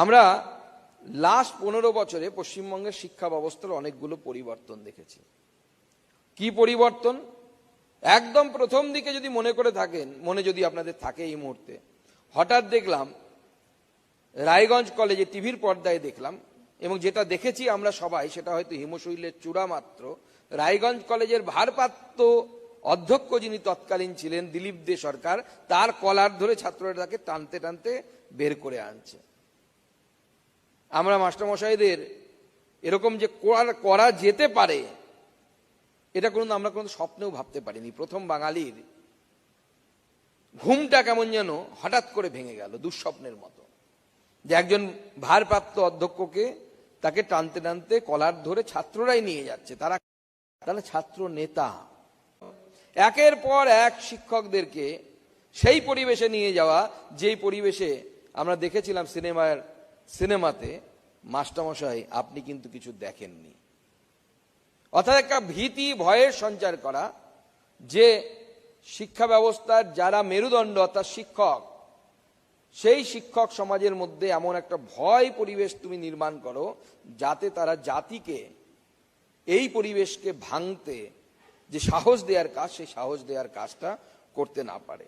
আমরা লাস্ট 15 বছরে পশ্চিমবঙ্গের শিক্ষা ব্যবস্থার অনেকগুলো পরিবর্তন দেখেছি। কি পরিবর্তন? একদম প্রথম দিকে যদি মনে করে থাকেন, মনে যদি আপনাদের থাকে এই মুহূর্তে, হঠাৎ দেখলাম রায়গঞ্জ কলেজে টিভির পর্দায় দেখলাম, এবং যেটা দেখেছি আমরা সবাই সেটা হয়তো হিমশৈলের চূড়া মাত্র। রায়গঞ্জ কলেজের ভারপ্রাপ্ত অধ্যক্ষ যিনি তৎকালীন ছিলেন, দিলীপ দে সরকার, তার কলার ধরে ছাত্ররা তাকে টানতে টানতে বের করে আনছে। আমরা মাস্টারমশাইদের এরকম যে করা যেতে পারে এটা আমরা কোনো স্বপ্নেও ভাবতে পারিনি। প্রথম বাঙালির ঘুমটা কেমন যেন হঠাৎ করে ভেঙে গেল দুঃস্বপ্নের মতো, যে একজন ভারপ্রাপ্ত অধ্যক্ষকে তাকে টানতে টানতে কলার ধরে ছাত্ররাই নিয়ে যাচ্ছে। তারা ছাত্র নেতা। একের পর এক শিক্ষকদেরকে সেই পরিবেশে নিয়ে যাওয়া, যেই পরিবেশে আমরা দেখেছিলাম সিনেমাতে। মাস্টারমশাই, আপনি কিন্তু কিছু দেখেননি। অর্থাৎ একটা ভীতি, ভয়ের সঞ্চার করা, যে শিক্ষা ব্যবস্থার যারা মেরুদণ্ড অর্থাৎ শিক্ষক, সেই শিক্ষক সমাজের মধ্যে এমন একটা ভয় পরিবেশ তুমি নির্মাণ করো যাতে তারা জাতিকে এই পরিবেশকে ভাঙতে যে সাহস দেওয়ার কাজ, সেই সাহস দেওয়ার কাজটা করতে না পারে।